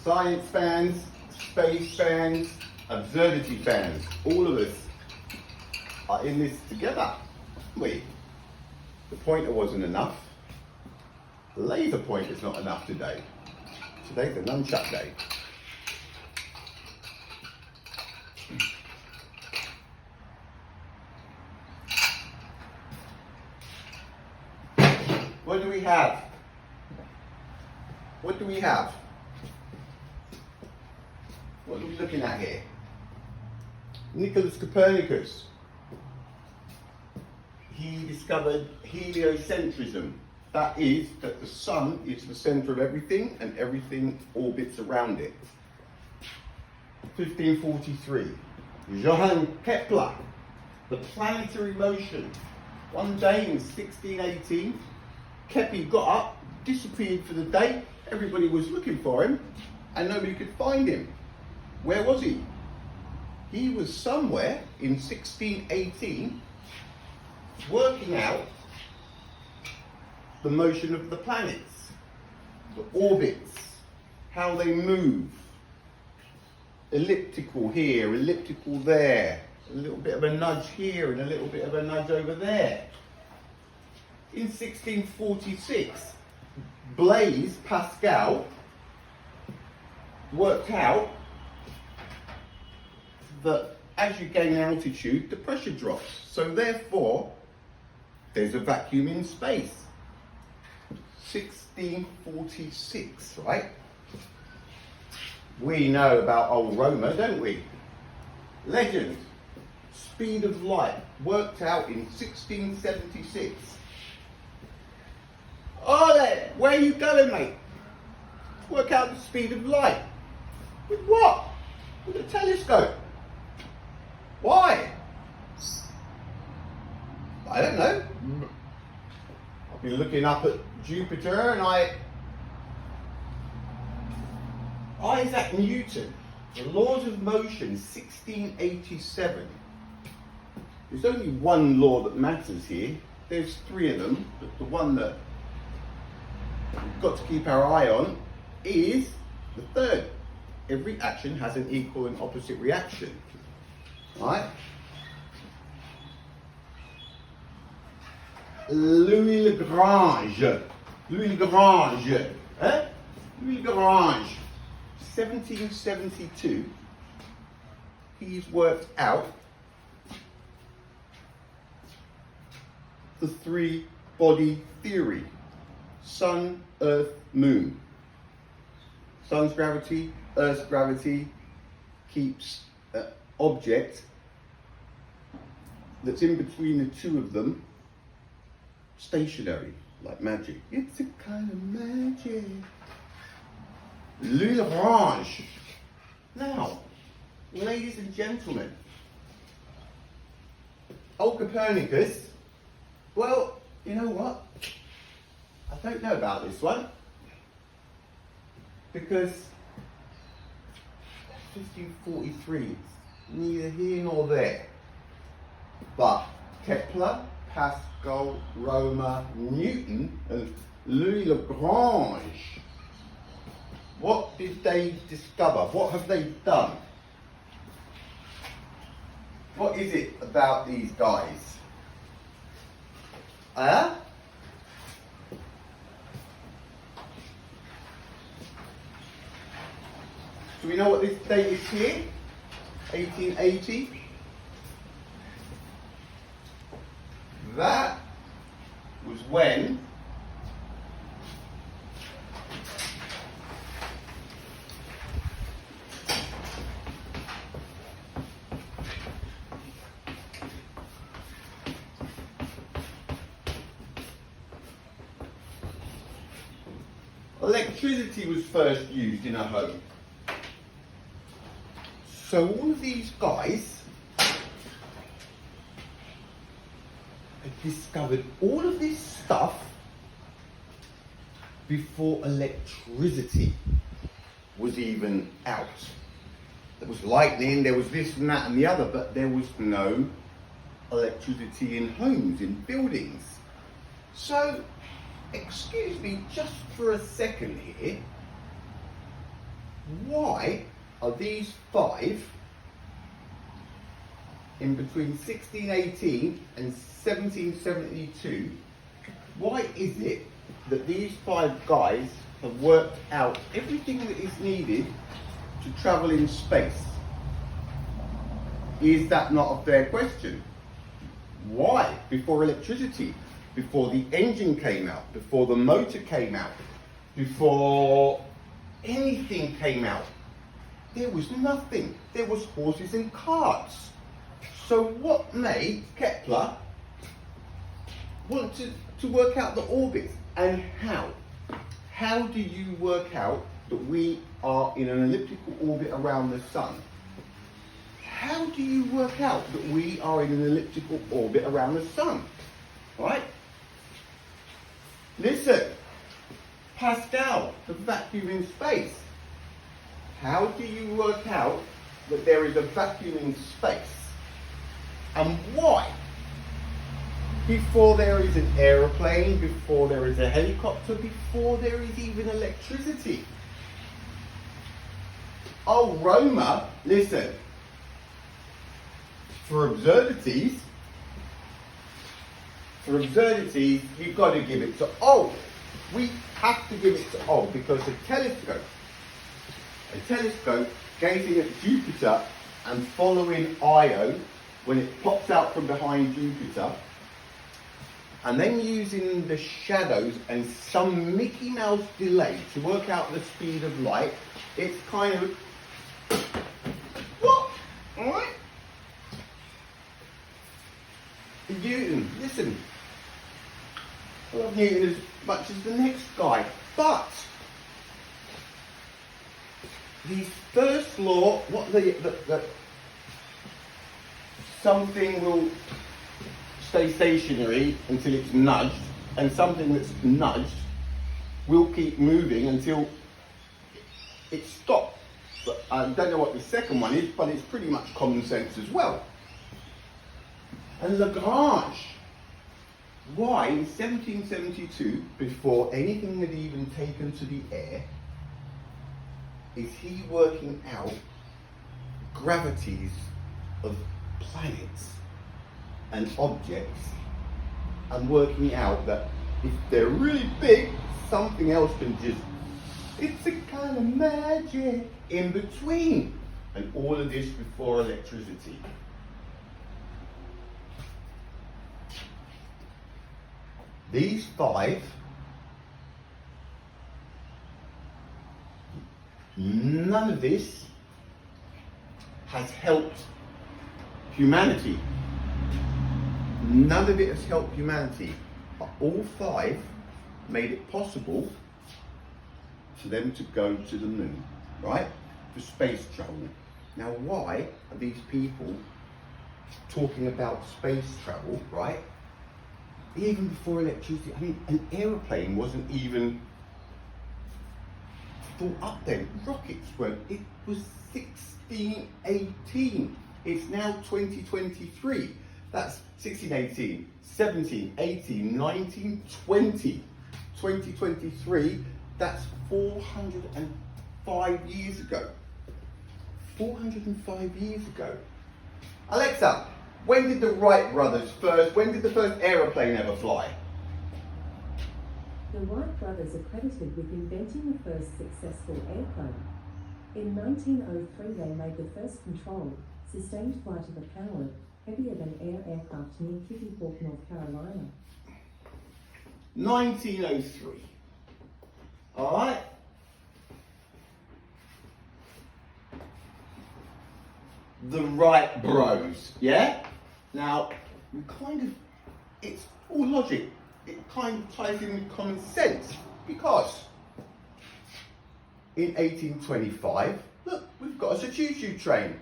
Science fans, space fans, absurdity fans, all of us are in this together. Wait, the pointer wasn't enough. The laser pointer's not enough today. Today's a nunchuck day. What do we have? What do we have? What are we looking at here? Nicholas Copernicus. He discovered heliocentrism. That is, that the sun is the center of everything and everything orbits around it. 1543. Johann Kepler, the planetary motion. One day in 1618, Kepler got up, disappeared for the day. Everybody was looking for him and nobody could find him. Where was he? He was somewhere in 1618 working out the motion of the planets, the orbits, how they move. Elliptical here, elliptical there, a little bit of a nudge here and a little bit of a nudge over there. In 1646, Blaise Pascal worked out that as you gain altitude, the pressure drops. So therefore, there's a vacuum in space. 1646, right? We know about old Roma, don't we? Legend. Speed of light worked out in 1676. Oh, where are you going, mate? Work out the speed of light. With what? With a telescope. Why? I don't know. I've been looking up at Jupiter and Isaac Newton, the laws of motion, 1687. There's only one law that matters here. There's three of them, but the one that we've got to keep our eye on is the third. Every action has an equal and opposite reaction. Right? Louis Lagrange. Louis Lagrange. Eh? Louis Lagrange. 1772. He's worked out the three-body theory. Sun, Earth, Moon. Sun's gravity, Earth's gravity keeps an object that's in between the two of them stationary, like magic. It's a kind of magic. Louis Lagrange. Now, ladies and gentlemen, old Copernicus, well, you know what? I don't know about this one, because 1543, neither here nor there. But Kepler, Pascal, Roma, Newton, and Louis Lagrange, what did they discover? What have they done? What is it about these guys? Do we know what this date is here? 1880. That was when electricity was first used in a home. So all of these guys had discovered all of this stuff before electricity was even out. There was lightning, there was this and that and the other, but there was no electricity in homes, in buildings. So, excuse me just for a second here, why are these 5 in between 1618 and 1772, why is it that these 5 guys have worked out everything that is needed to travel in space? Is that not a fair question? Why? Before electricity, before the engine came out, before the motor came out, before anything came out, there was nothing. There was horses and carts. So what made Kepler want to work out the orbits, and how? How do you work out that we are in an elliptical orbit around the sun? How do you work out that we are in an elliptical orbit around the sun? Right? Listen, Pascal, the vacuum in space. How do you work out that there is a vacuum in space? And why? Before there is an aeroplane, before there is a helicopter, before there is even electricity. Oh, Roma, listen. For absurdities, you've got to give it to O. We have to give it to O because a telescope gazing at Jupiter and following Io when it pops out from behind Jupiter, and then using the shadows and some Mickey Mouse delay to work out the speed of light, it's kind of what? Alright? Newton, listen. I love Newton as much as the next guy, but the first law, what the something will stay stationary until it's nudged, and something that's nudged will keep moving until it stops. But I don't know what the second one is, but it's pretty much common sense as well. And Lagrange, why in 1772, before anything had even taken to the air, is he working out gravities of planets and objects, and working out that if they're really big, something else can just, it's a kind of magic in between. And all of this before electricity. These 5, none of this has helped humanity. None of it has helped humanity. But all 5 made it possible for them to go to the moon, right? For space travel. Now, why are these people talking about space travel, right? Even before electricity, I mean, an aeroplane wasn't even thought up then. Rockets weren't. It was 1618. It's now 2023. That's 1618, 17, 18, 19, 20. 2023, that's 405 years ago. 405 years ago. Alexa, when did the Wright brothers when did the first aeroplane ever fly? The Wright brothers are credited with inventing the first successful airplane. In 1903 they made the first controlled, sustained flight of a powered, heavier than air aircraft near Kitty Hawk, North Carolina. 1903. Alright? The Wright bros, yeah? Now, it's all logic. It kind of ties in with common sense, because in 1825, look, we've got a choo-choo train.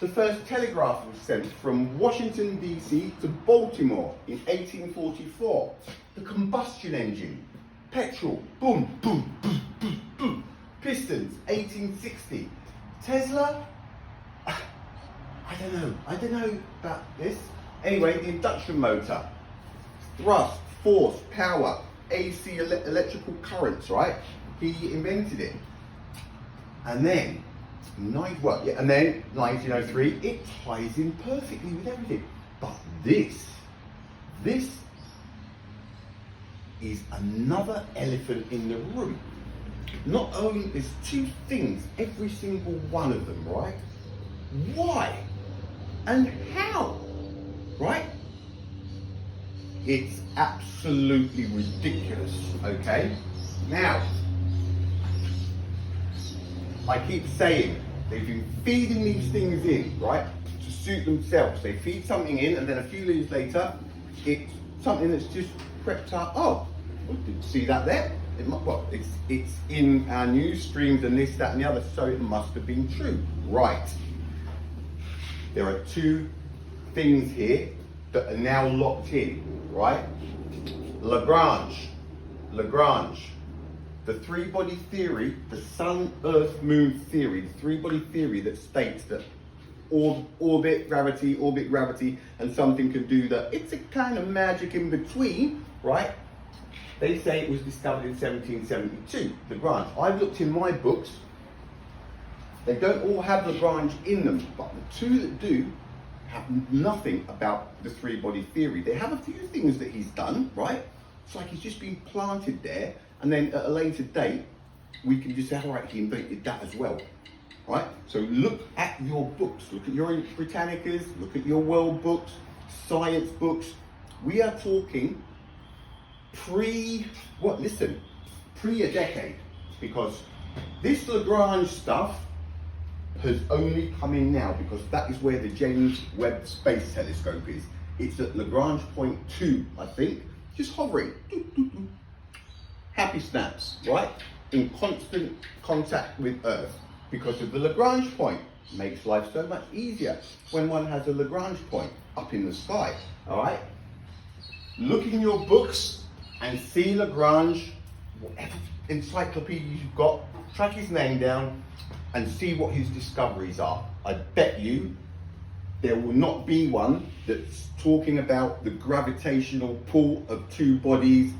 The first telegraph was sent from Washington, D.C. to Baltimore in 1844. The combustion engine, petrol, boom, boom, boom, boom, boom. Pistons, 1860. Tesla, I don't know about this. Anyway, the induction motor, thrust, force, power, AC electrical currents, right? He invented it. And then, and then 1903, it ties in perfectly with everything. But this is another elephant in the room. Not only, there's two things, every single one of them, right? Why and how, right? It's absolutely ridiculous, okay? Now, I keep saying, they've been feeding these things in, right, to suit themselves. They feed something in, and then a few years later, it's something that's just crept up. Oh, did you see that there? It's in our news streams and this, that, and the other, so it must have been true. Right. There are two things here that are now locked in, right? Lagrange, the three-body theory, the sun, earth, moon theory, the three-body theory that states that orbit, gravity, and something can do that. It's a kind of magic in between, right? They say it was discovered in 1772, Lagrange. I've looked in my books. They don't all have Lagrange in them, but the two that do have nothing about the three-body theory. They have a few things that he's done, right? It's like he's just been planted there, and then at a later date, we can just say, all right, he invented that as well, right? So look at your books, look at your Britannicas, look at your world books, science books. We are talking pre a decade, because this Lagrange stuff has only come in now because that is where the James Webb Space Telescope is. It's at Lagrange point 2, I think, just hovering. Happy snaps, right? In constant contact with Earth because of the Lagrange point. Makes life so much easier when one has a Lagrange point up in the sky, all right? Look in your books and see Lagrange, whatever encyclopedia you've got, track his name down and see what his discoveries are. I bet you there will not be one that's talking about the gravitational pull of two bodies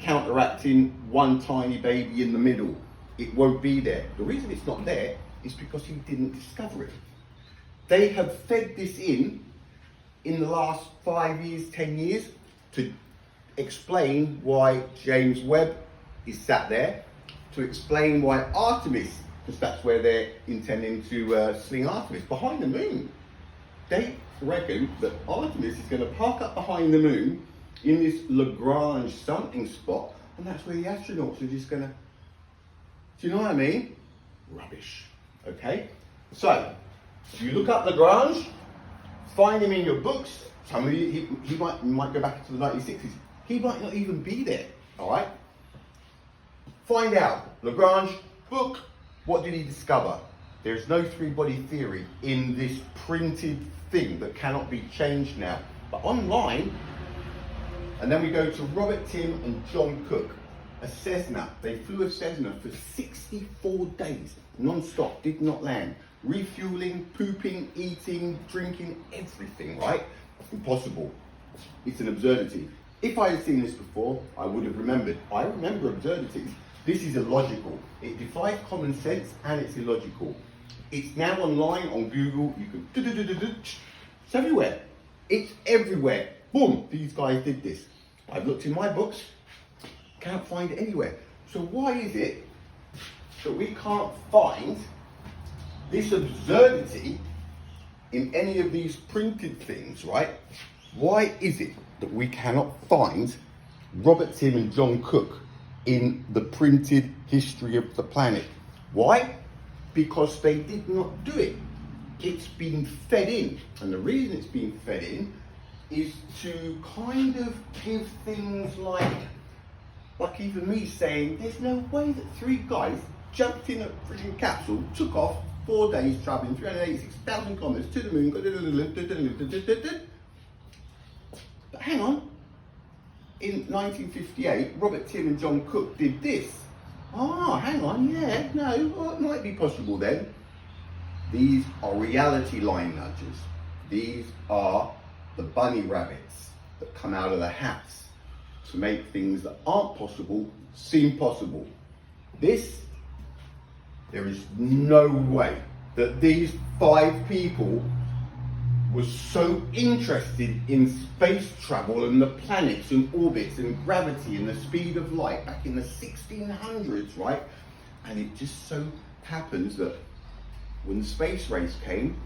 counteracting one tiny baby in the middle. It won't be there. The reason it's not there is because he didn't discover it. They have fed this in the last 5 years, 10 years, to explain why James Webb is sat there, to explain why Artemis, because that's where they're intending to sling Artemis, behind the moon. They reckon that Artemis is going to park up behind the moon in this Lagrange something spot, and that's where the astronauts are just going to, do you know what I mean? Rubbish, okay? So, you look up Lagrange, find him in your books. Some of you, he might go back to the 1960s. He might not even be there, all right? Find out, Lagrange, book, what did he discover? There's no three-body theory in this printed thing that cannot be changed now. But online, and then we go to Robert Tim and John Cook, a Cessna. They flew a Cessna for 64 days, non-stop, did not land. Refueling, pooping, eating, drinking, everything, right? Impossible. It's an absurdity. If I had seen this before, I would have remembered. I remember absurdities. This is illogical. It defies common sense and it's illogical. It's now online on Google. You can it's everywhere. It's everywhere. Boom, these guys did this. I've looked in my books, can't find it anywhere. So why is it that we can't find this absurdity in any of these printed things, right? Why is it that we cannot find Robert Tim and John Cook in the printed history of the planet? Why? Because they did not do it. It's been fed in. And the reason it's been fed in is to kind of give things like even me saying, there's no way that three guys jumped in a freaking capsule, took off, 4 days traveling 386,000 kilometers to the moon. But hang on. In 1958, Robert Tim and John Cook did this. Ah, hang on, yeah, no, well, it might be possible then. These are reality line nudges. These are the bunny rabbits that come out of the hats to make things that aren't possible seem possible. This There is no way that these 5 people were so interested in space travel and the planets and orbits and gravity and the speed of light back in the 1600s, right? And it just so happens that when the space race came,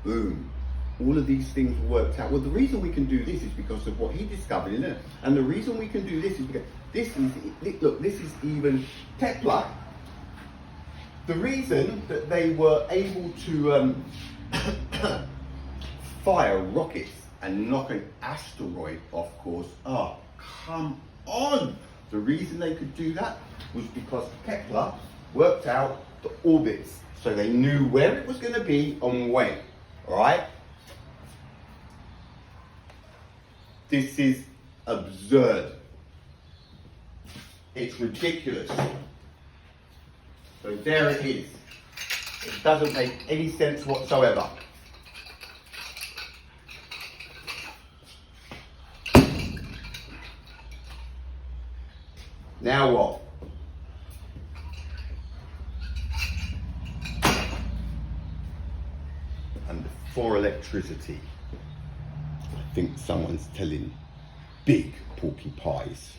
boom, all of these things worked out. Well, the reason we can do this is because of what he discovered, isn't it? And the reason we can do this is because this is even Kepler. The reason that they were able to fire rockets and knock an asteroid off course, oh, come on! The reason they could do that was because Kepler worked out the orbits, so they knew where it was going to be and when, alright? This is absurd. It's ridiculous. So there it is. It doesn't make any sense whatsoever. Now what? And for electricity, I think someone's telling big porky pies.